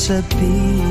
setia.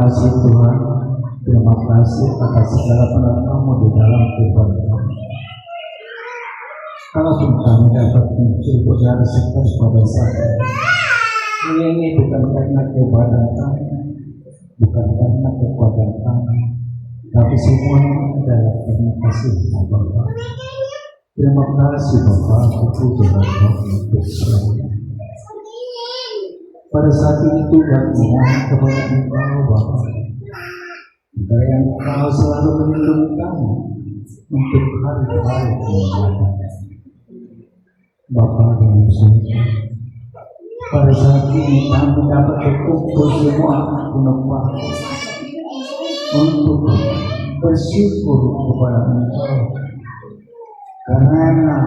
kasih Tuhan, terima kasih atas segala penolong-Mu di dalam kehidupan kami. Kalaupun kami dapat mencoba dari sekitar pada saat ini bukan karena kehebasan kami, bukan karena kekuatan kami, tapi semuanya adalah karena kasih Bapa. Terima kasih Bapa, puji dan untuk semuanya. Pada saat ini Tuhan mohon kepada Engkau Bapa, Engkau yang Engkau selalu melindungi kami untuk hari-hari kemudian. Bapa yang surga, pada saat ini kami dapat berkumpul semua anak-anak Bapa untuk bersyukur kepada Engkau karena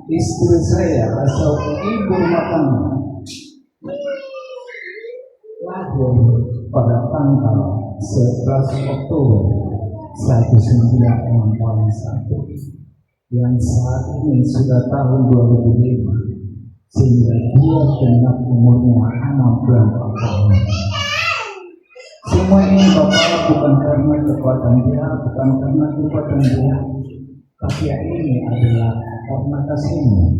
istri saya atau ibu rumah tangga lahir pada tanggal 11 Oktober 1961 yang saat ini sudah tahun 2005 sehingga dia genap umurnya 64 tahun. Semua ini Bapak bukan karena kekuatan dia, bukan karena kekuatan dia, tapi ini adalah karena kasih-Mu.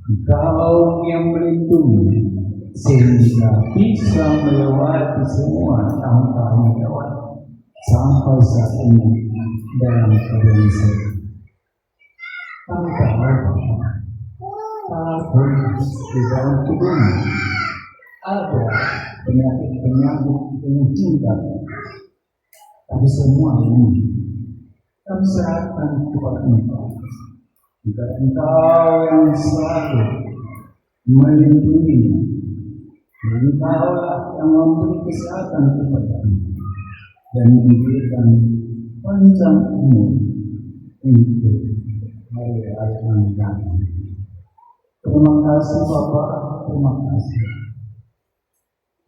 Engkau yang melindungi sehingga bisa melewati semua tahun-tahun lewat sampai saat ini dalam keadaan sehat. Kami tahu bahwa di dalam tubuhmu ada penyakit-penyakit yang cinta, tapi semua ini kami serahkan kepada Engkau. Jika Engkau yang selalu melindungi, Engkau yang memberi kesehatan kepada kami dan memberikan panjang umur untuk hari-hari yang datang. Terima kasih Bapak, terima kasih.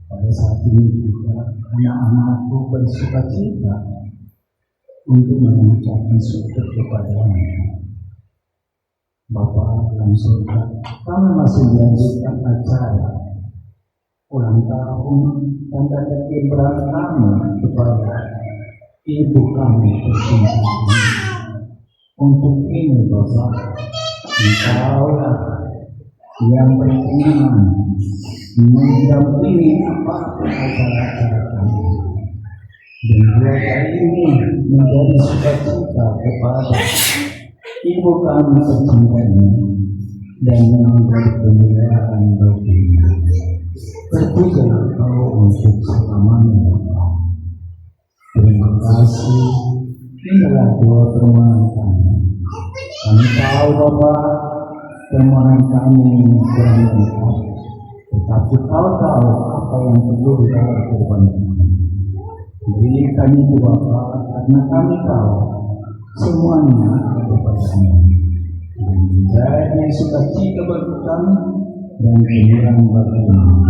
Pada saat ini juga anak-anakku bersuka cita untuk mengucapkan syukur kepada-Mu. Bapa dalam surga, kami masih melanjutkan acara ulang tahun dan tanda kebenaran kami kepada Ibu kami tercinta. Untuk ini Bapa, Engkaulah yang berkenan mendampingi apapun acara-acara kami. Dan keluarga ini menjadi sukacita kepada Ibu kami tercinta ini dan menjadi kemuliaan baginya. Terpujilah Engkau untuk selamanya Bapa. Terima kasih. Inilah doa permohonan kami. Kami tahu Bapa, permohonan kami kurang lengkap, tetapi Kau tahu apa yang perlu dalam kehidupan kami. Beri kami itu Bapa, karena kami tahu semuanya ada pada-Mu. Dan menjadi sukacita bagi kami dan kemuliaan bagi-Mu.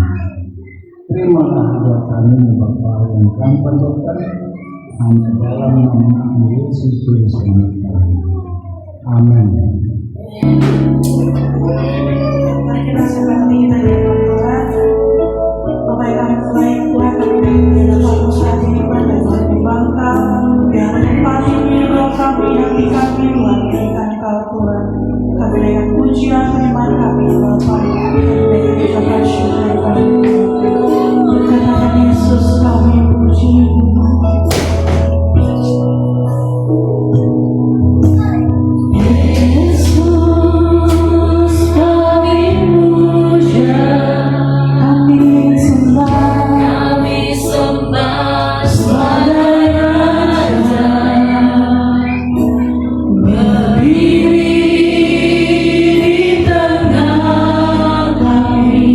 Terimalah doa kami Bapa yang kami panjatkan hanya dalam nama Yesus Kristus. Amin. Mari kita seperti kita berdoa. Bapak yang kami baik, Tuhan kami ingin dapat saat ini pada kami bangga, yang menempati roh kami, hati kami, Tuhan berikan Kau Tuhan. Kami dengan pujian firman kami Bapa, dengan kita bersyukur kami. Berkata Yesus kami puji. Berdiri di tengah kami.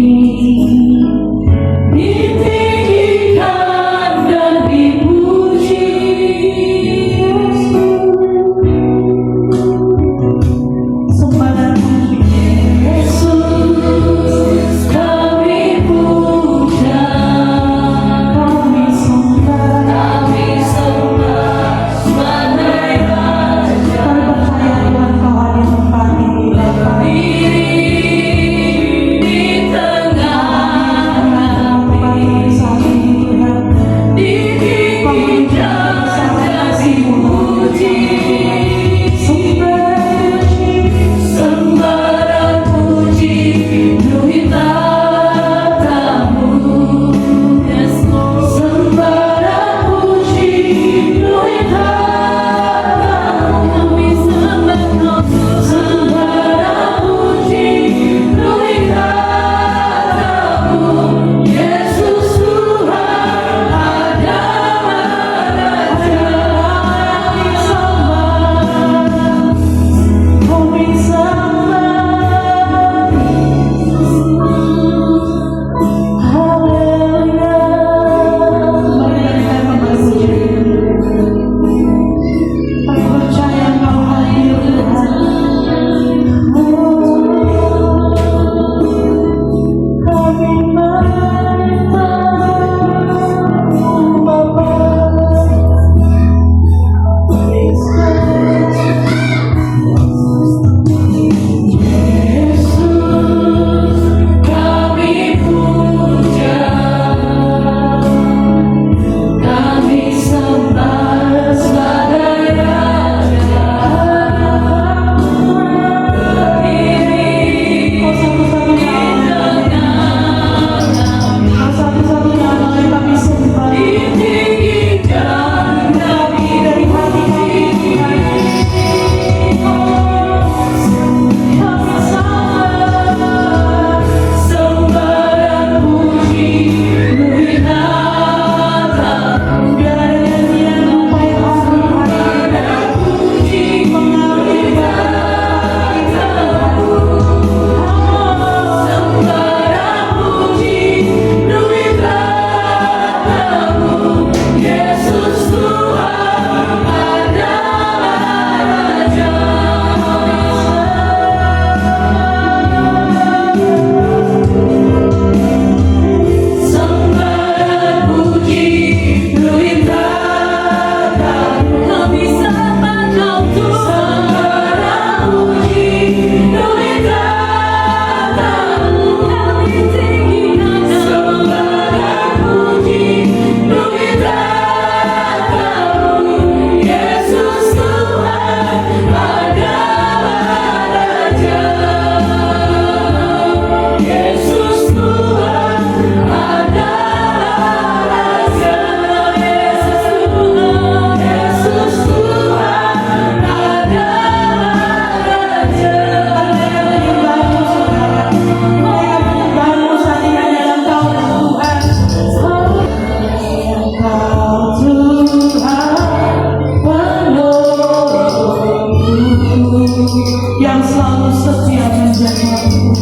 yang selalu setia menjagamu,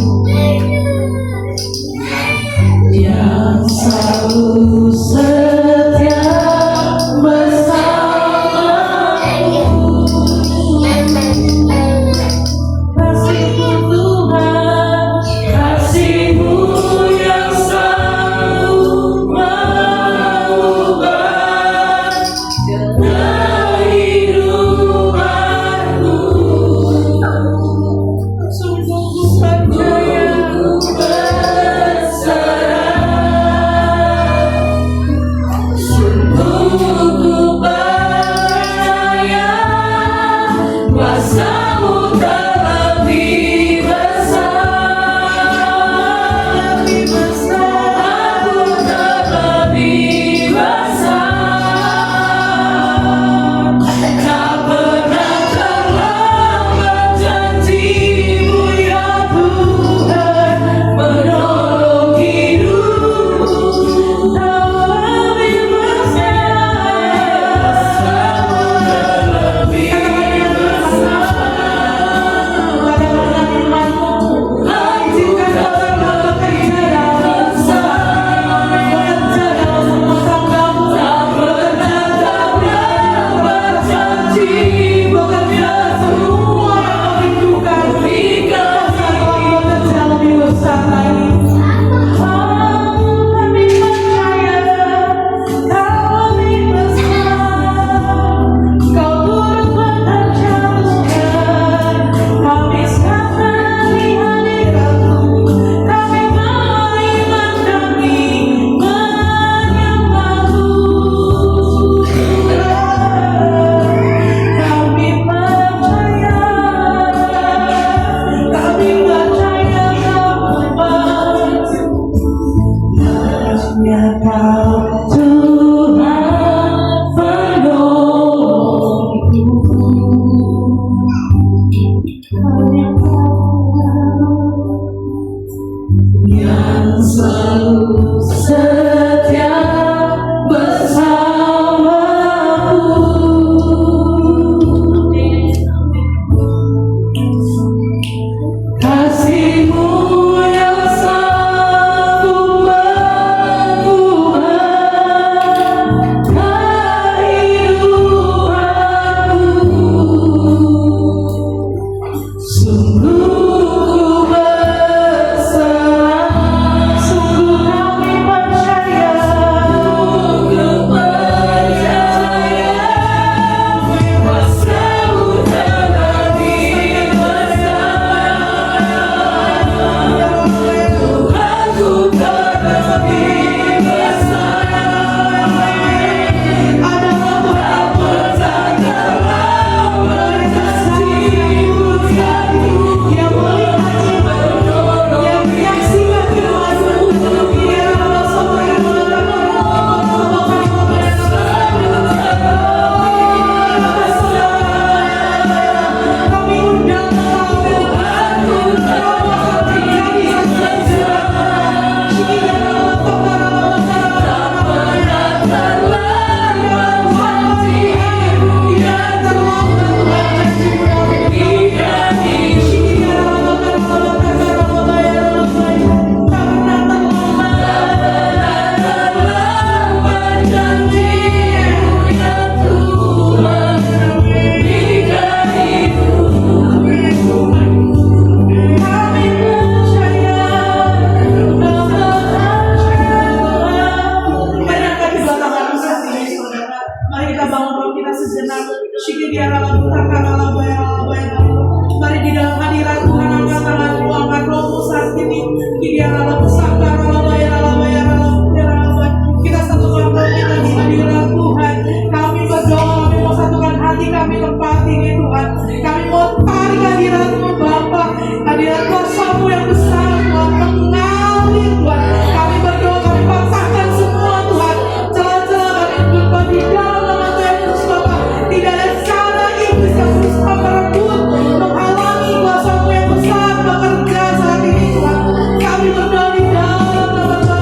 yang selalu setia bersamamu. Kasih-Mu Tuhan, kasih-Mu yang selalu mengubah kehidupanku. Sungguh ku percaya, ku berserah. Sungguh ku percaya, kuasa-Mu terlebih besar. Aku terlebih besar. Tak pernah terlambat janji-Mu ya Tuhan, menolong hidupku. Tak lebih besar, terlebih besar. Katakanlah firman-Mu, izinkan kami bekerja dalam bekerja dalam rumah tangga-Mu. Tak pernah terlambat janji, bekerja semua yang kau rindukan. Kuasa Kau bekerja lebih besar lagi. Kami percaya Kau lebih besar. Kau turut bekerja Tuhan. Kami sekarang di hadirat-Mu. Kami beriman, kami menyembah-Mu. Kami percaya hanya Kau Tuhan penolongku. Hanya Kau yang selalu setia bersamaku. Kasih-Mu yang selalu mengubah kehidupanku. Sungguh ku berserah, sungguh kami percaya, kuasa-Mu terlebih besar. Tuhanku terlebih besar. Adalah berapa terlambat janji-Mu yang melihat, yang menyaksikan firman-Mu, yang kami undang Kau Mari kita bangun doa kita sejenak. Mari di dalam hadirat Tuhan angkat tanganmu, angkat rohmu saat ini. Kita satukan roh kita di hadirat Tuhan. Kami berdoa, kami mau satukan hati kami tempat ini Tuhan. Kami mau tarik hadirat-Mu Bapa, hadirat kuasa-Mu yang besar Tuhan, mengalir Tuhan. Kami berdoa, kami patahkan semua Tuhan celah-celah kami berdoa di dalam nama Tuhan Yesus Bapa. Tidak ada cara iblis yang berusaha merebut, menghalangi kuasa-Mu yang besar bekerja saat ini Tuhan. Kami berdoa di dalam nama Tuhan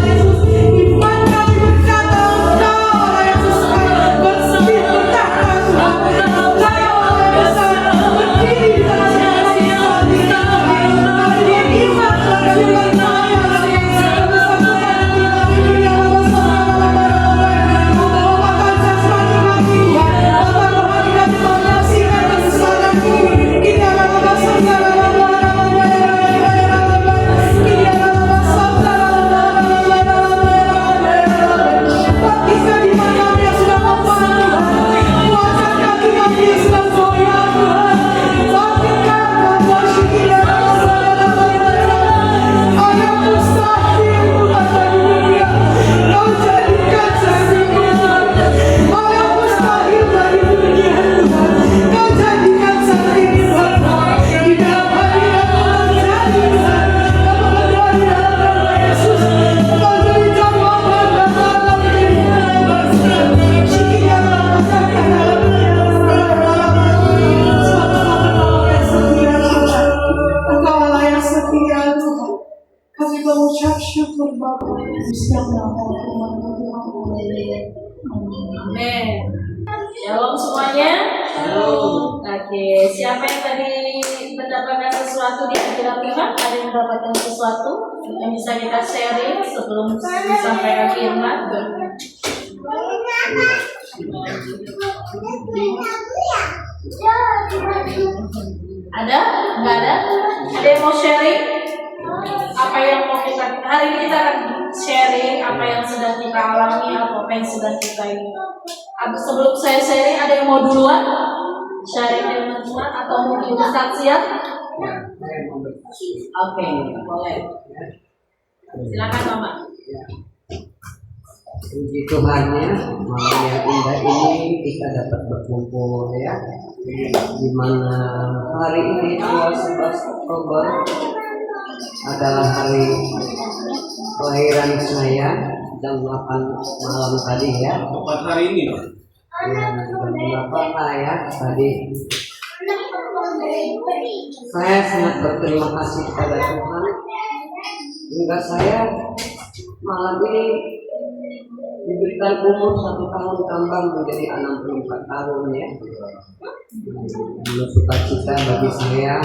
setiap nama Tuhan Amin. Amin. Shalom semuanya. Shalom. Oke, siapa yang tadi mendapatkan sesuatu di akhir firman? Ada yang mendapatkan sesuatu yang bisa kita sharing sebelum disampaikan firman? Ada? Enggak ada? Ada yang mau sharing? Apa yang mau kita hari ini kita akan sharing apa yang sedang kita alami atau apa yang sedang kita ini. Sebelum saya sharing, ada yang mau duluan sharing dengan Tuhan atau mungkin kesaksian? Saya mau bersaksi. Oke, boleh. Silakan Mama. Puji Tuhannya, malam yang indah ini kita dapat berkumpul ya. Di mana hari ini 11 Oktober adalah hari kelahiran saya jam 8 malam tadi ya. Tepat hari ini. Jam 8 lah ya tadi. Saya sangat berterima kasih kepada Tuhan hingga saya malam ini diberikan umur 1 tahun tambah menjadi 64 tahun ya. Sukacita bagi saya,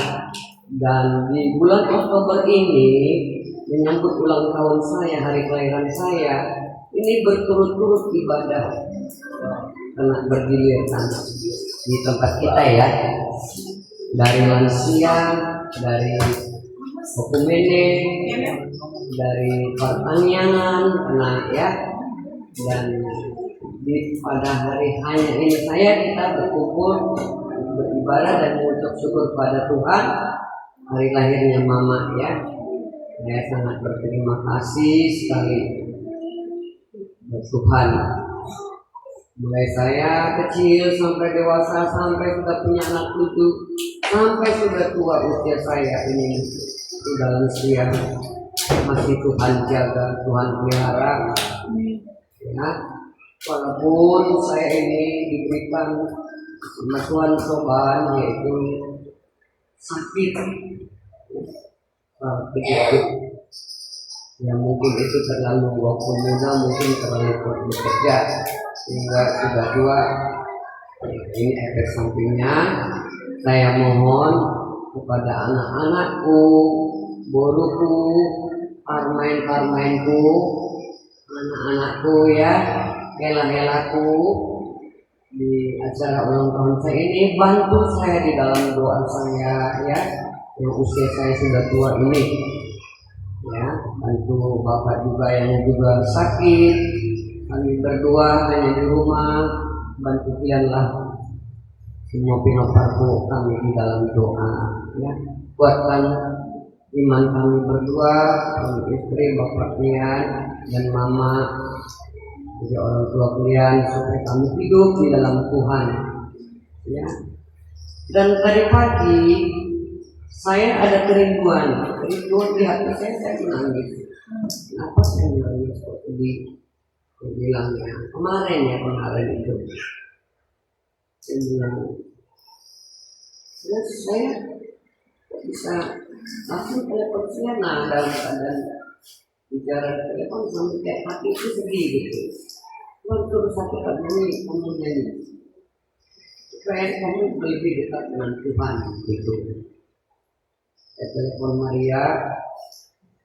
dan di bulan Oktober ini menyambut ulang tahun saya, hari kelahiran saya, ini berturut-turut ibadah kena bergiliran di tempat kita ya, dari lansia, dari Okumene, dari pertanian kena ya, dan pada hari hanya ini kita berkumpul beribadah dan mengucap syukur pada Tuhan hari lahirnya Mama ya. Saya sangat berterima kasih sekali buat Tuhan. Mulai saya kecil sampai dewasa, sampai sudah punya anak cucu, sampai sudah tua usia saya ini sudah lansia, masih Tuhan jaga, Tuhan pelihara ya. Walaupun saya ini diberikan sama Tuhan cobaan, yaitu sakit penyakit yang mungkin itu terlalu waktu muda, mungkin terlalu bekerja sehingga sudah tua. Ini efek sampingnya. Saya mohon kepada anak-anakku, boruku, parmain-parmainku, anak-anakku ya, hela-helaku di acara ulang tahun saya ini, bantu saya di dalam doa saya ya, yang usia saya sudah tua ini ya. Bantu bapak juga yang juga sakit, kami berdua hanya di rumah, bantu kalianlah semua pinoparku kami di dalam doa ya. Kuatkan iman kami berdua, kami istri, bapak kalian dan mama, jadi orang tua kalian, supaya kami hidup di dalam Tuhan ya. Dan tadi pagi saya ada kerinduan di hati saya menangis. Kenapa saya menangis? Kok saya bilangnya kemarin itu saya bilang, saya bisa langsung telepon saya, nah dalam keadaan bicara telepon sampai kayak hati itu sedih gitu. Waktu satu kali kamu nyanyi supaya kamu lebih dekat dengan Tuhan gitu. Saya telepon Maria,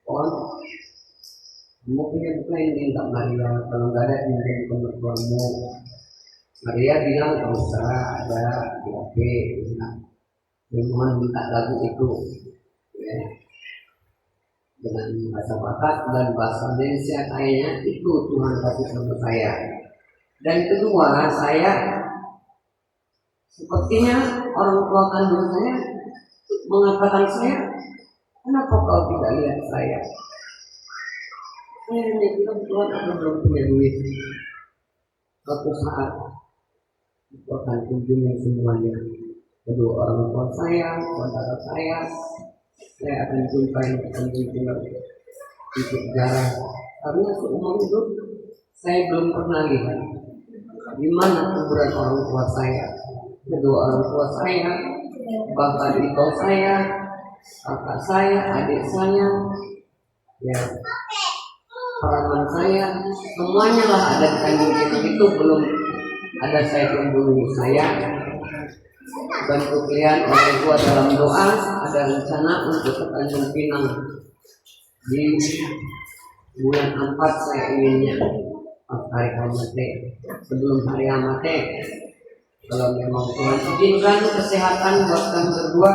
kamu punya buka ini enggak Maria? Kalau nggak ada tinggal pemertuamu. Maria bilang kalau usah, ada di HP. Mohon minta lagu itu ya, dengan bahasa Batak dan bahasa Indonesia, kayaknya itu Tuhan kasih sama saya. Dan kedua, saya sepertinya orang tua kandung saya mengatakan saya, kenapa kau tidak lihat saya? Saya hanya bilang, Tuhan, aku belum punya duit. Suatu saat aku akan kunjungi semuanya. Kedua orang tua saya, saudara saya akan jumpai tinggal titik jarang. Karena seumur hidup saya belum pernah lihat di mana kuburan orang tua saya. Kedua orang tua saya, bapak ibu saya, kakak saya, adik saya, ya harapan saya semuanya lah ada di Tanjung Pinang itu, belum ada saya tunggu saya. Bantu kalian oleh gua dalam doa, ada rencana untuk ke Tanjung Pinang di bulan 4 saya inginnya hari Hamate, sebelum hari Hamate. Kalau memang Tuhan izinkan kesehatan buat kami berdua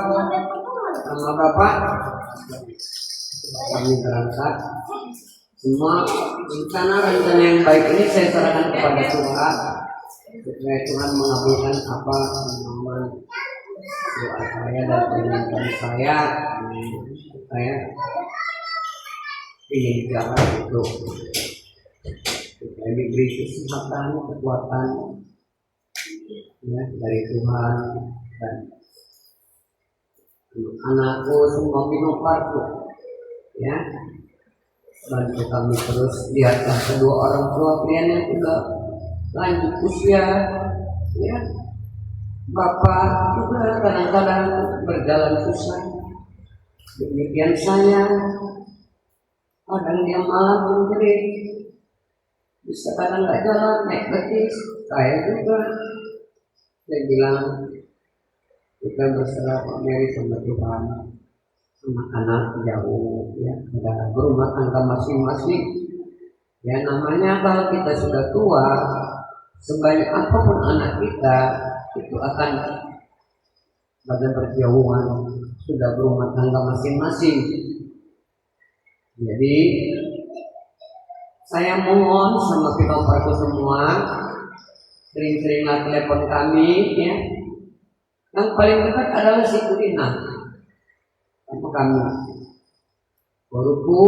sama Bapak, kami berangkat. Semua rencana yang baik ini saya serahkan kepada Tuhan, supaya Tuhan mengabulkan apa yang doa saya dan permintaan saya. Saya ingin jalan itu supaya diberi kesehatan, kekuatan ya dari Tuhan, dan anakku semua binoparku ya, bantu kami terus. Lihatlah kedua orang tua kalian yang sudah lanjut usia ya, Bapak juga kadang-kadang berjalan susah, demikian saya kadang dia malah menjerit, bisa kadang nggak jalan naik betis. Saya juga, saya bilang kita berserah Pak Mary sama Tuhan, anak-anak jauh ya, sudah berumah tangga masing-masing ya. Namanya kalau kita sudah tua, sebanyak apapun anak kita itu akan pada berjauhan, sudah berumah tangga masing-masing. Jadi saya mohon sama pinoparku semua, sering-seringlah telepon kami ya. Yang paling dekat adalah si Kulina sama kami, baruku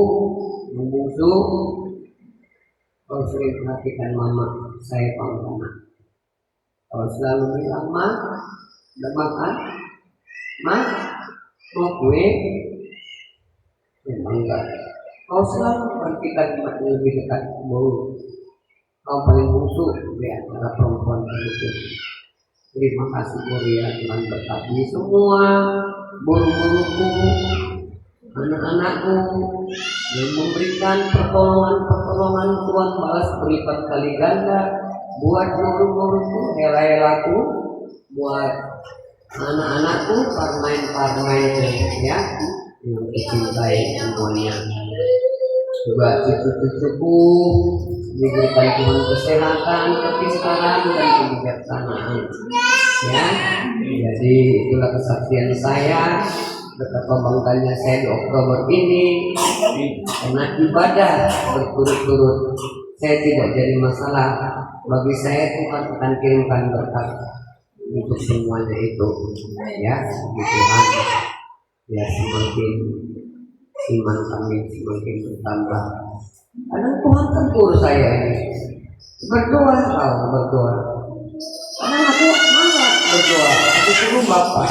membungsu. Kau sering perhatikan mama, saya panggil. Kau selalu bilang, Ma, udah makan? Ma, mau kue? Memang enggak. Kau selalu perhatikan lebih dekat baru. Kau paling bungsu di antara perempuan itu. Terima kasih Gloria, Tuhan berkati semua guru-guruku, anak-anakku yang memberikan pertolongan Tuhan balas berlipat kali ganda buat guru-guruku, hela-helaku, buat anak-anakku, parmain-parmain ya yang dicintai semuanya. Juga cucu-cucuku diberikan Tuhan kesehatan, kepisahan dan kebijaksanaan ya. Jadi itulah kesaksian saya, betapa bangganya saya di Oktober ini karena ibadah berturut-turut. Saya tidak jadi masalah, bagi saya Tuhan akan kirimkan berkat untuk semuanya itu ya. Tuhan ya, semakin iman kami semakin bertambah. Kadang Tuhan tegur saya ini, berdoa, kalau berdoa. Kadang aku malas berdoa, aku suruh Bapak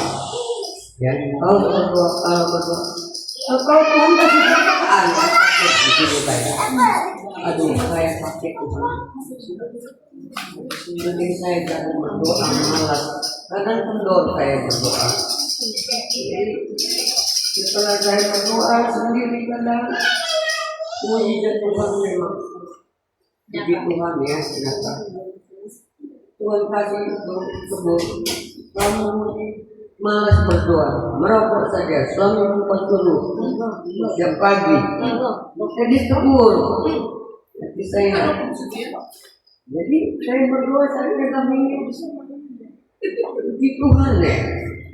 ya, kalau berdoa, kalau Tuhan kasih perkataan begitu saya. Aduh, saya sakit Tuhan, jadi saya jangan berdoa, malas. Kadang kendor saya berdoa. Setelah saya berdoa sendiri, kadang mujizat Tuhan memang puji Tuhan ya, ternyata Tuhan kasih tegur. Kamu malas berdoa, merokok saja, suami bukan dulu setiap pagi, jadi tegur. Jadi saya berdoa, saya pegang ini puji Tuhan ya.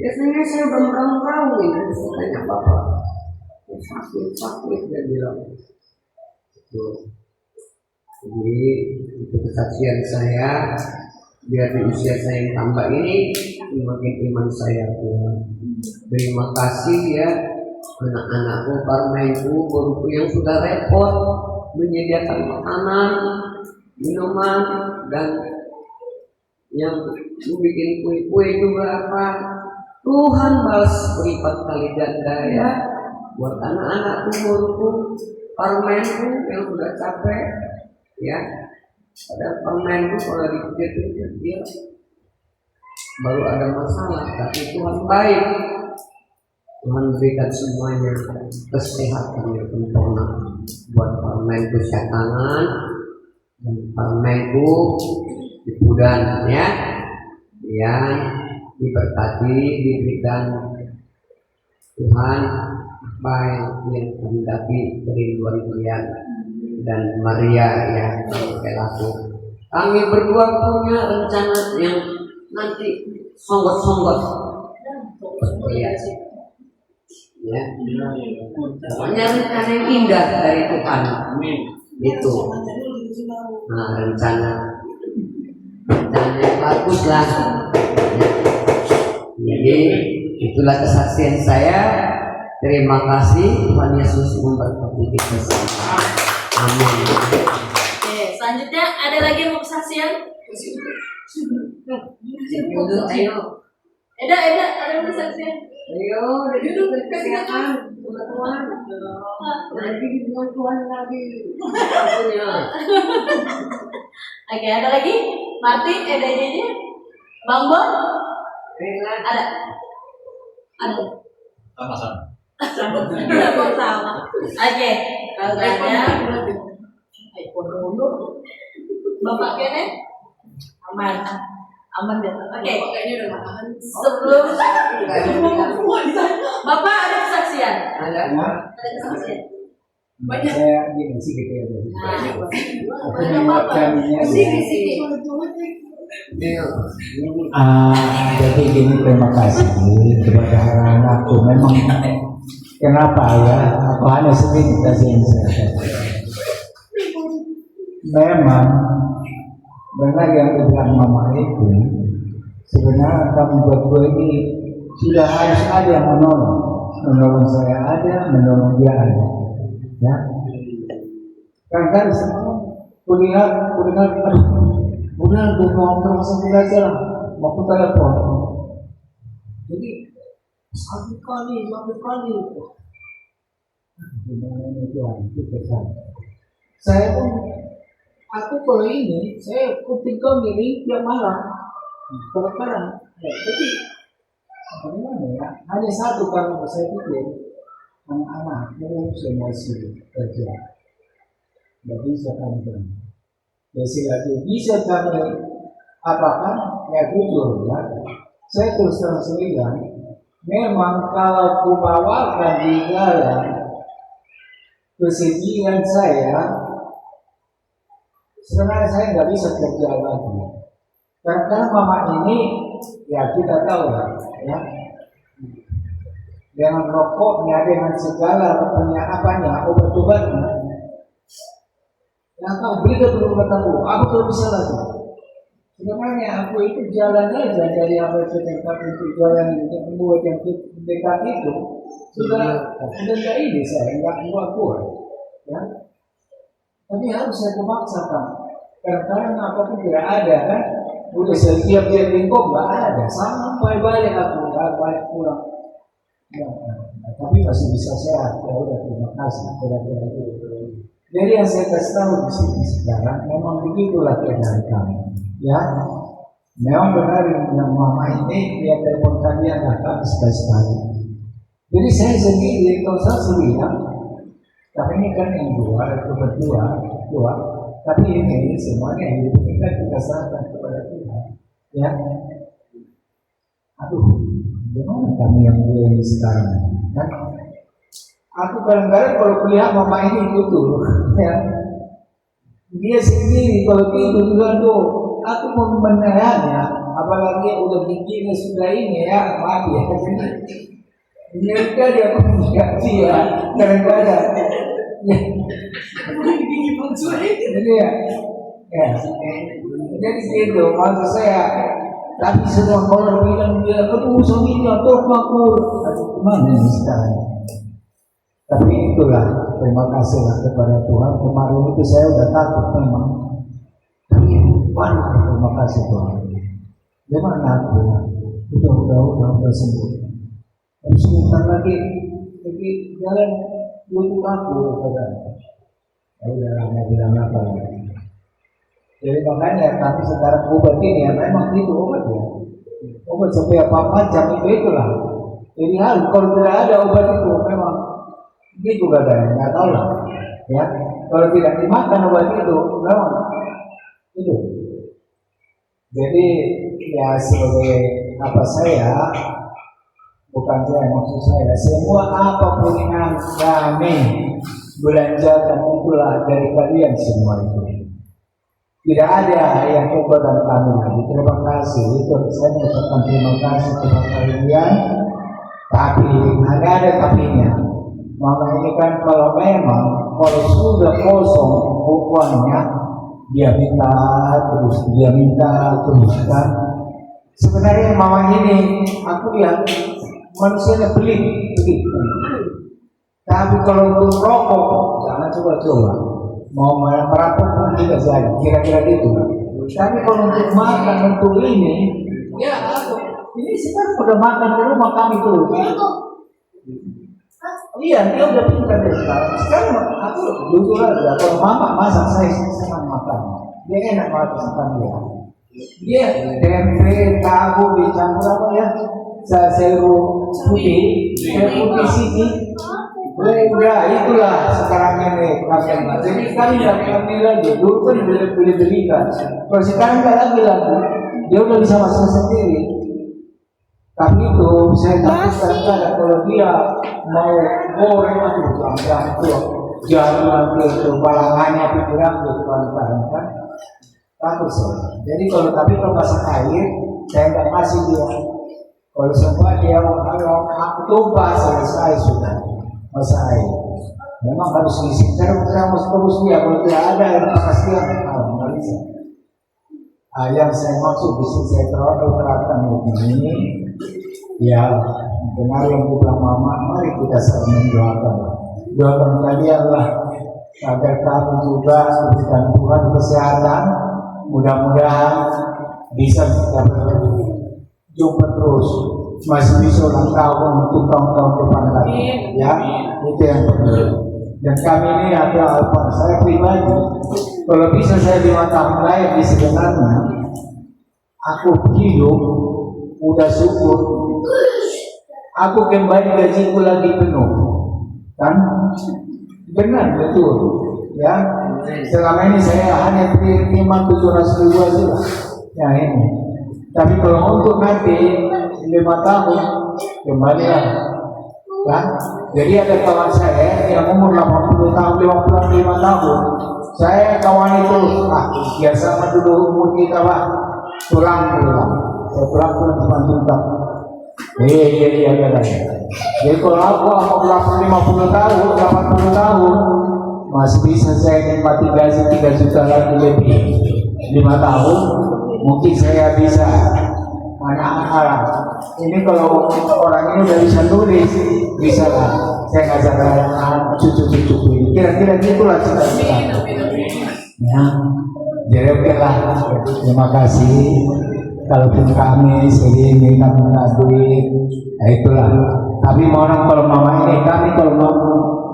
Biasanya saya udah merang-rang ini, saya tanya Bapak, sakit dia bilang. Jadi itu kesaksian saya, biar di usia saya yang tambah ini semakin iman saya Tuhan. Terima kasih ya anak-anakku, parmainku, guruku yang sudah repot menyediakan makanan, minuman, dan yang bikin kue-kue juga apa. Tuhan balas berlipat kali ganda ya buat anak-anakku, guruku, parmainku yang sudah capek ya. Ada parmainku kalau dipikir-pikir dia baru ada masalah, tapi Tuhan baik. Tuhan berikan semuanya kesehatan yang sempurna buat parmenku tangan dan parmenku di pudan ya, yang diberkati diberikan Tuhan baik yang menghendaki kerinduan kalian dan Maria ya laku. Kami berdua punya rencana yang nanti songgot-songgot ya. Ya, pokoknya rencana yang indah dari Tuhan. Itu. Nah, rencana yang bagus lah. Jadi itulah kesaksian saya. Terima kasih, Tuhan Yesus memberkati kita semua. Amin. Oke, selanjutnya ada lagi yang mau kesaksian? Ayo. Eda, ada yang mau kesaksian? Ayo, duduk kesehatan teman-teman. Nanti dengan Tuhan lagi. Oke, ada lagi? Marti, Eda aja. Bang Bon? Ada. Sama-sama. Sama. Oke, kalau nggak ada, Bapak Kene? Aman deh. Oke. Sebelum Bapak ada kesaksian. Ada. Ada kesaksian. Banyak. Saya gini sih gitu ya. Banyak Bapak. Jadi gini, terima kasih kepada anakku. Memang kenapa ya? Aku hanya sedikit kasih yang saya katakan. Memang benar yang dibilang mama itu. Sebenarnya kami berdua ini sudah harus ada yang menolong saya ada, menolong dia ada. Ya, kan semua kuliah, udah mau masuk belajar, mau ke telepon. Jadi satu kali. Gimana ini Tuhan, itu pesan. Saya pun, aku kalau ini, saya ketika miring tiap malam, kadang-kadang. Tapi bagaimana ya? Hanya satu karena saya pikir anak-anakku semua sih kerja, nggak bisa kami. Jadi lagi bisa kami apakan ya jujur ya. Saya terus bilang, memang kalau kubawakan di dalam kesedihan saya, sebenarnya saya nggak bisa kerja lagi. Karena mama ini ya kita tahu ya, dengan rokoknya, dengan segala punya apanya, obat-obatnya. Yang kau berikan belum ketemu, aku tidak bisa lagi. Sebenarnya aku itu jalan aja dari awal ke tempat itu, jalan yang membuat yang dekat itu sudah tidak ini saya nggak kuat ya. Tapi harus saya memaksakan karena apapun tidak ada kan. Udah setiap dia lingkup nggak ada, sampai balik aku nggak balik pulang. Ya, tapi masih bisa sehat. Ya udah, terima kasih. Kira-kira itu. Jadi yang saya kasih tahu di sini sekarang, memang begitulah keadaan kami. Ya, memang benar yang mama ini dia telepon kalian datang sekali-sekali. Jadi saya sendiri kalau saya sendirian, tapi ini kan yang dua. Tapi ini semuanya hidup kita serahkan kepada Tuhan. Ya, aduh, gimana kami yang mulai sekarang? Kan? Aku kadang-kadang kalau kuliah mama ini tutur, ya. Dia sendiri kalau tidur juga tuh, aku mau menahannya, apalagi udah giginya sudah ini ya, mati ya. Mereka dia mengingatkan ya, kadang-kadang. Jadi ya, jadi gitu maksud saya. Tapi semua orang bilang dia ketemu suaminya atau aku, mana ini sekarang? Tapi itulah, terima kasihlah kepada Tuhan. Kemarin itu saya udah takut memang. Tapi banyak terima kasih Tuhan. Gimana aku? Udah sembuh. Tapi sebentar lagi jalan butuh aku kepada. Ya udah nggak bilang apa. Jadi makanya kami sekarang obat ini ya memang itu obat ya. Obat sampai apa macam itulah. Jadi kalau tidak ada obat itu memang gitu katanya, nggak tahu lah. Ya, kalau tidak dimakan obat itu memang itu. Jadi ya sebagai apa saya, bukan saya maksud saya, semua apapun yang kami belanjakan itulah dari kalian semua itu. Tidak ada yang kepada kami lagi. Terima kasih. Itu saya mengucapkan terima kasih kepada kalian. Tapi ada tapinya. Mama ini kan kalau memang kalau sudah kosong uangnya, dia minta terus kan. Sebenarnya mama ini aku lihat manusianya pelit. Tapi kalau untuk rokok jangan coba-coba. Mau merampok pun tidak saja, kira-kira gitu. Tapi kalau untuk makan untuk ini, ya aku ini sekarang udah makan di rumah kami tuh. Iya, dia udah pintar deh sekarang. Sekarang aku jujur aja, kalau mama masak saya senang makan. Dia enak makan dia. Dia tempe, tahu dicampur apa ya? Sayur putih sini. Udah itulah sekarang ini kami. Jadi kami tidak kami lagi. Dulu kan beli-belikan. Kalau sekarang nggak lagi. Dia udah bisa masak sendiri. Tapi itu saya takut kadang-kadang kalau dia mau goreng jangan itu balangannya pikiran gitu kan. Takut saya. Jadi kalau masak air saya nggak kasih dia. Kalau semua dia mau tumpah selesai sudah. Masa air memang harus isi terus dia kalau tidak ada air panas dia nggak bisa. Yang saya maksud di sini saya terapkan begini ya, benar yang dibilang mama, mari kita saling doakan kalian lah agar kami juga diberikan Tuhan kesehatan, mudah-mudahan bisa kita jumpa terus, masih bisa ulang tahun untuk tahun-tahun depan lagi, ya itu yang penting. Dan kami ini ada apa? Saya pribadi, kalau bisa saya 5 tahun lagi sebenarnya, aku hidup udah syukur, aku kembali gajiku lagi penuh, kan? Benar betul, ya. Selama ini saya hanya terima 700.000 aja, ya ini. Tapi kalau untuk nanti 5 tahun kembali lah, kan? Jadi ada kawan saya yang umur 80 tahun, 55 tahun. Saya kawan itu, biasa sama dulu umur kita lah, pulang. Saya pulang teman-teman. Iya. Jadi kalau aku 50 tahun, 80 tahun, masih bisa saya nikmati gaji 3 juta lagi lebih. 5 tahun, mungkin saya bisa anak-anak. Ini kalau orang ini udah bisa tulis, bisa lah. Saya ngajak anak cucu-cucu ini. Kira-kira gitulah cita-cita. Ya, jadi oke lah. Terima kasih. Kalaupun kami segini kami nggak duit, ya itulah. Tapi orang kalau mama ini kami kalau mau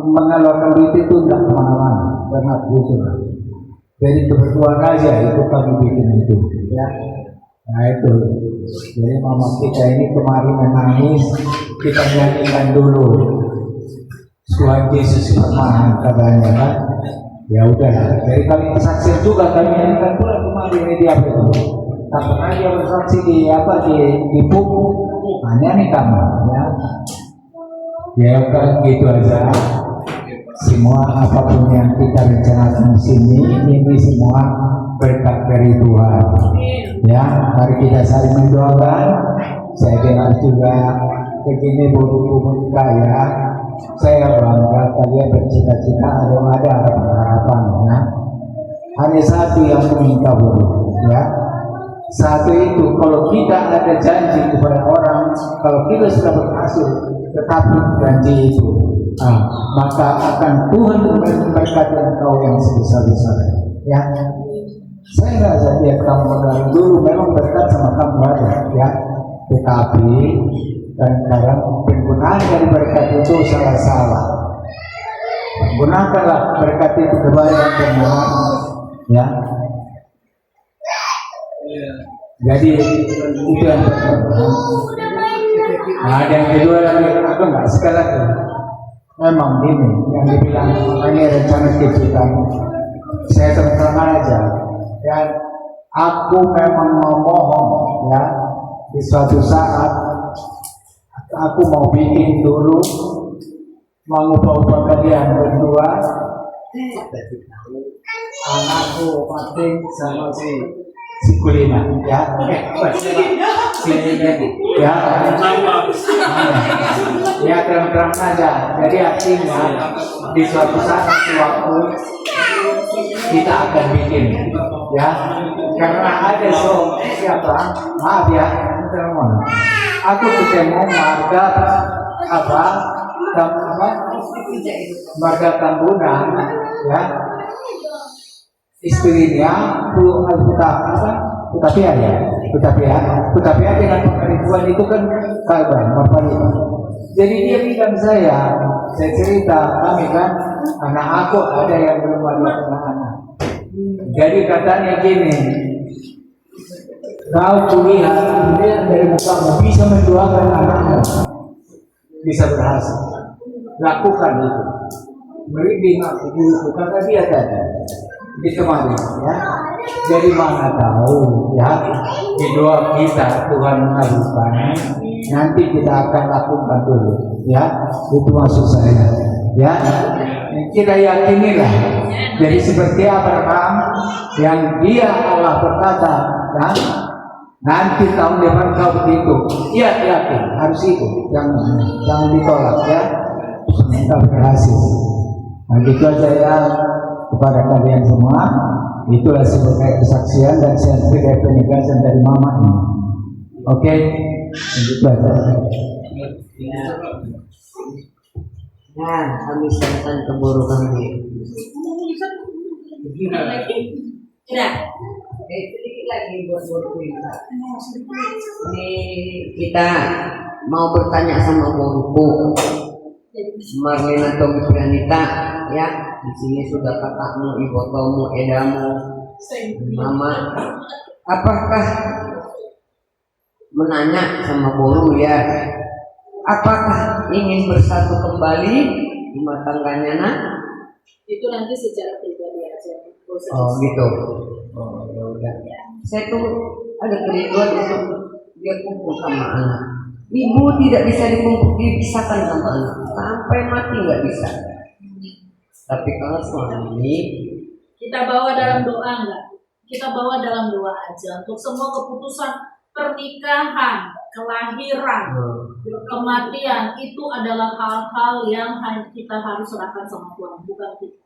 mengeluarkan duit itu tidak kemana-mana, benar gitu lah. Jadi kebetulan aja itu kami bikin itu, ya. Nah itu. Jadi mama kita ini kemarin menangis, kita nyanyikan dulu. Tuhan Yesus Firman katanya kan. Ya udah. Jadi kami kesaksian juga kami nyanyikan pula kemarin ini di apa itu. Tak pernah dia bersaksi di buku, hanya nih kamu, ya. Ya kan gitu aja. Semua apapun yang kita rencanakan di sini, ini semua berkat dari Tuhan. Ya, mari kita saling mendoakan. Saya dengar juga begini buku kaya. Saya bangga kalian bercita-cita ada harapan. Ya. Hanya satu yang meminta buku, ya. Satu itu, kalau kita ada janji kepada orang, kalau kita sudah berhasil tetapi janji itu, maka akan Tuhan memberkati engkau yang sebesar-besarnya. Ya, saya nggak lihat kamu dari dulu memang berkat sama kamu ada, ya. Tetapi kadang-kadang penggunaan dari berkat itu salah-salah. Gunakanlah berkat itu kepada yang benar, ya. Jadi itu yang Nah, ada yang kedua lagi, aku nggak suka lagi. Memang gini, yang dibilang ini rencana kejutan. Saya terang aja, ya. Aku memang mau mohon, ya. Di suatu saat, aku mau bikin dulu, mau ubah kalian berdua. Anakku penting sama si Kulina, ya. Si ya. Ya terang-terang saja. Jadi artinya di suatu saat waktu kita akan bikin, ya. Karena ada siapa? Maaf ya, teman. Aku ketemu marga apa? Marga Tambunan, ya. Istrinya Kutapia dengan pengaribuan itu kan kabar Marpalima. Jadi dia bilang saya cerita kami kan, anak aku ada yang belum ada anak. Jadi katanya gini, kau kulihat dia dari mukamu bisa mendoakan anakmu, bisa berhasil. Lakukan itu. Merinding aku dulu kata dia tadi ditemani, ya. Jadi mana tahu, ya, di doa kita Tuhan mengabulkan, nanti kita akan lakukan dulu, ya. Itu maksud saya, ya. Kita yakinilah. Jadi seperti Abraham yang dia Allah berkata, ya, nanti tahun depan kau begitu, iya yakin harus itu, jangan ditolak, ya. Kita berhasil. Nah, gitu aja ya kepada kalian semua. Itulah sebagai kesaksian dan sebagai penegasan dari mama ini. Oke, itu aja. Nah, kami serahkan keburukan kami. Nah, sedikit lagi buat buruk kita. Ini kita mau bertanya sama buruku. Marlina Tommy Prianita, ya, di sini sudah kakakmu, ibotomu, edamu, mama. Apakah menanya sama Boru, ya? Apakah ingin bersatu kembali rumah tangganya, nak? itu nanti secara pribadi aja. Oh gitu. Oh ya udah. Saya tuh ada kerinduan untuk dia kumpul sama anak. Ibu tidak bisa dipisahkan sama anak sampai mati, nggak bisa. Tapi kalau suami Kita bawa dalam doa enggak? Kita bawa dalam doa aja untuk semua keputusan pernikahan, kelahiran, kematian itu adalah hal-hal yang kita harus serahkan sama Tuhan, bukan kita.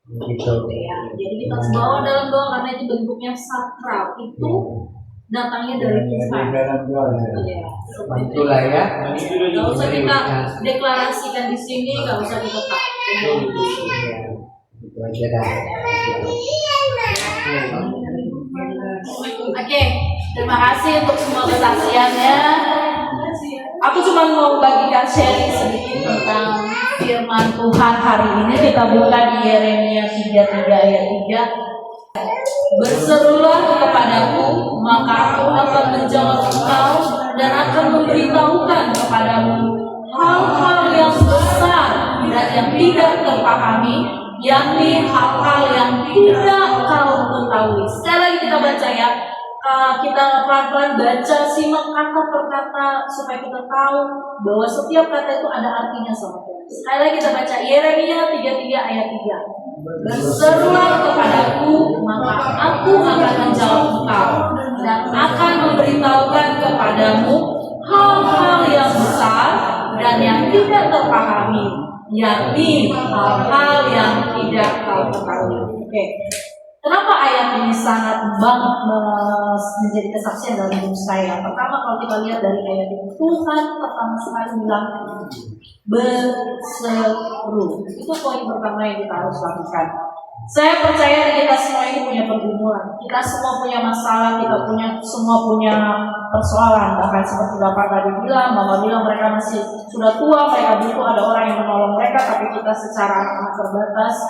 gitu. Ya, jadi kita harus bawa dalam doa karena itu bentuknya sakral. Itu datangnya dari Tuhan. Ya, Itulah ya. Gak usah kita deklarasikan di sini, gak usah kita takutkan. Itu aja dah. Oke, terima kasih untuk semua kesaksiannya. Aku cuma mau bagikan sharing sedikit tentang firman Tuhan hari ini. Kita buka di Yeremia 33 ayat 3. Berserulah kepadaku, maka aku akan menjawab engkau dan akan memberitahukan kepadamu hal-hal yang besar dan yang tidak terpahami, yakni hal-hal yang tidak kau ketahui. Sekali lagi kita baca ya, kita pelan-pelan baca, simak kata per kata supaya kita tahu bahwa setiap kata itu ada artinya sama Tuhan. Sekali lagi kita baca Yeremia 33 ayat 3. Berserulah kepadaku, maka aku akan menjawab engkau dan akan memberitahukan kepadamu hal-hal yang besar dan yang tidak terpahami, yakni hal-hal yang tidak kau ketahui. Oke. Kenapa ayat ini sangat banget menjadi kesaksian dalam hidup saya? Pertama, kalau kita lihat dari ayat ini, Tuhan pertama sekali bilang berseru. Itu poin pertama yang kita harus lakukan. Saya percaya kita semua ini punya pergumulan. Kita semua punya masalah, kita semua punya persoalan. Bahkan seperti Bapak tadi bilang, Mama bilang mereka masih sudah tua, mereka butuh ada orang yang menolong mereka, tapi kita secara anak terbatas.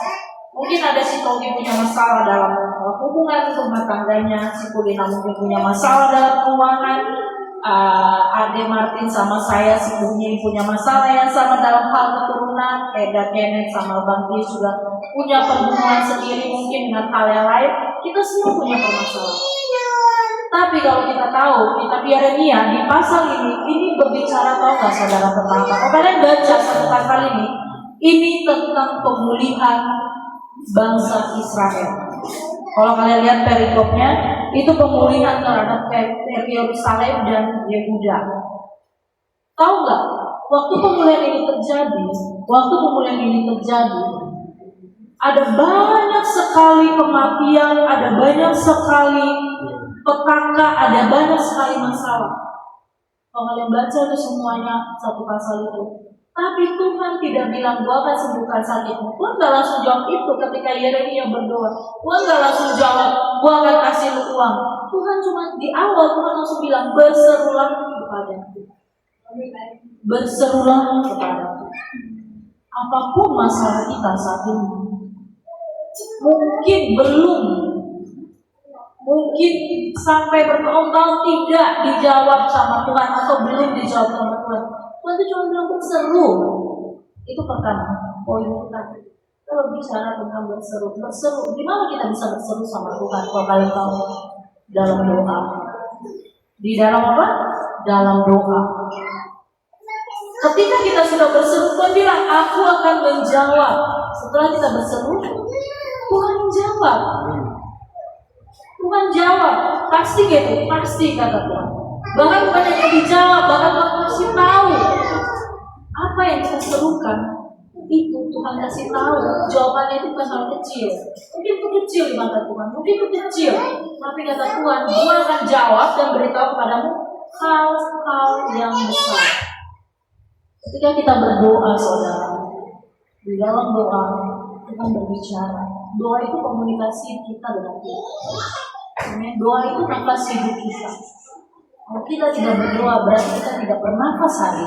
Mungkin ada si Togi punya masalah dalam hubungan rumah tangganya, si Kulina mungkin punya masalah dalam keuangan, Ade Martin sama saya sebelumnya punya masalah yang sama dalam hal keturunan, dan Kenneth sama Bang Chris juga punya pergumulan sendiri mungkin dengan hal yang lain. Kita semua punya permasalahan. Tapi kalau kita tahu, kita Yeremia di pasal ini berbicara, tahu nggak saudara tentang apa? Kalau kalian baca satu pasal ini tentang pemulihan bangsa Israel. Kalau kalian lihat perikopnya, itu pemulihan terhadap Yerusalem dan Yehuda. Tahu nggak? Waktu pemulihan ini terjadi, ada banyak sekali kematian, ada banyak sekali petaka, ada banyak sekali masalah. Kalau kalian baca itu semuanya satu pasal itu. Tapi Tuhan tidak bilang gua akan sembuhkan sakitmu. Tuhan gak langsung jawab itu ketika Yeremia berdoa. Tuhan gak langsung jawab gua akan kasih lu uang. Tuhan cuma di awal Tuhan langsung bilang berserulah kepadaku. Berserulah kepadaku. Apapun masalah kita saat ini, mungkin sampai bertahun-tahun tidak dijawab sama Tuhan atau belum dijawab sama Tuhan. Tuhan itu cuma bilang berseru. Itu pertama poin kita. Kalau bicara tentang berseru, gimana kita bisa berseru sama Tuhan? Kalau kalian tahu, dalam doa. Di dalam apa? Dalam doa. Ketika kita sudah berseru, Tuhan bilang, aku akan menjawab. Setelah kita berseru, Tuhan menjawab. Tuhan jawab, pasti gitu, pasti kata Tuhan. Bahkan bukan hanya dijawab, bahkan Tuhan kasih tahu apa yang kita serukan. Itu Tuhan kasih tahu. Jawabannya itu bukan hal kecil. Mungkin itu kecil di mata Tuhan, mungkin itu kecil. Tapi kata Tuhan, Dia akan jawab dan beritahu kepadamu hal-hal yang besar. Ketika kita berdoa, saudara, di dalam doa Tuhan berbicara. Doa itu komunikasi kita dengan Tuhan. Doa itu nafas hidup kita. Kalau kita tidak berdoa, berarti kita tidak bernafas hari.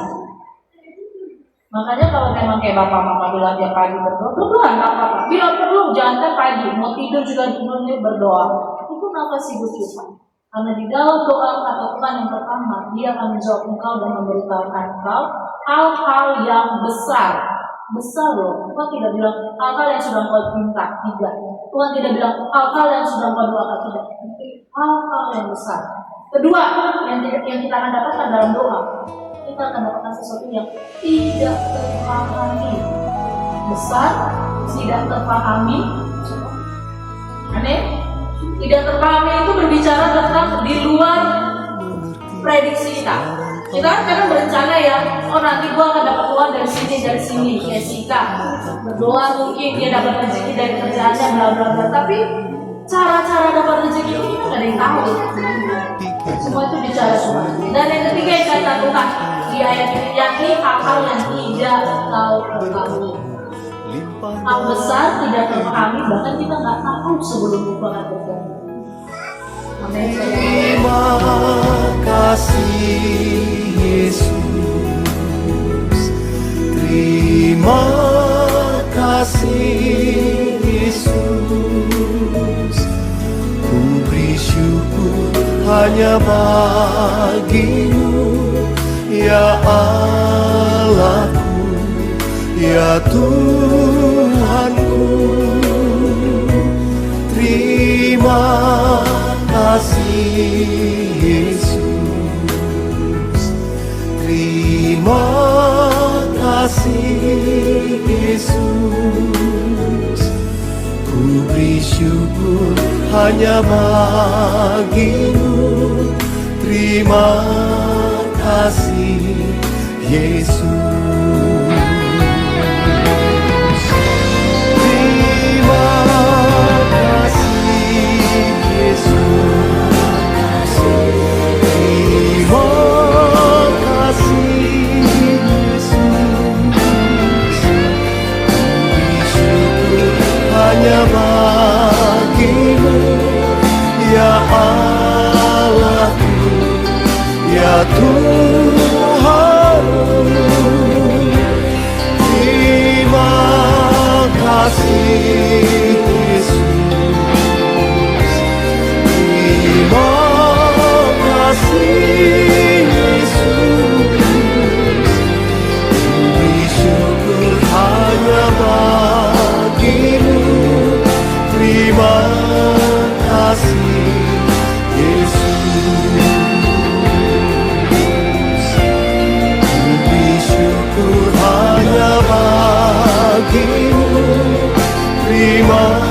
Makanya kalau memang kayak bapak mama bilang tiap pagi berdoa nggak apa-apa. Bila perlu jangan pagi, mau tidur juga dulu berdoa. Itu nafas hidup kita. Karena di dalam doa kata Tuhan yang pertama, Dia akan menjawab engkau dan memberitahukan engkau hal-hal yang besar. Besar loh. Tuhan tidak bilang hal-hal yang sudah engkau minta, tidak. Tuhan tidak bilang hal-hal yang sudah engkau doakan, tidak. Hal-hal yang besar. Kedua, yang kita akan dapatkan dalam doa, kita akan dapatkan sesuatu yang tidak terpahami. Besar, tidak terpahami. Aneh? Tidak terpahami itu berbicara tentang di luar prediksi kita. Kita kan kadang berencana ya, oh nanti gua akan dapat uang dari sini, Jessica berdoa mungkin dia dapat rezeki dari kerjaannya, bla bla bla. Tapi cara-cara dapat rezeki ini kita nggak ada yang tahu. Semua itu bicara Tuhan. Dan yang ketiga yang kata Tuhan di ayat ini, yakni hal-hal yang tidak kau ketahui. Hal besar tidak terpahami, bahkan kita nggak tahu sebelum itu akan terjadi. Amin. Terima kasih Yesus. Terima kasih Yesus. Ku beri syukur hanya bagimu, ya Allahku, ya Tuhanku. Terima kasih Yesus. Terima kasih Yesus. Ku beri syukur hanya bagimu. Terima kasih Yesus. Terima kasih Yesus. Terima kasih Yesus. Ku beri syukur hanya bagimu, ya Allahku, ya Tuhanku. Tuhan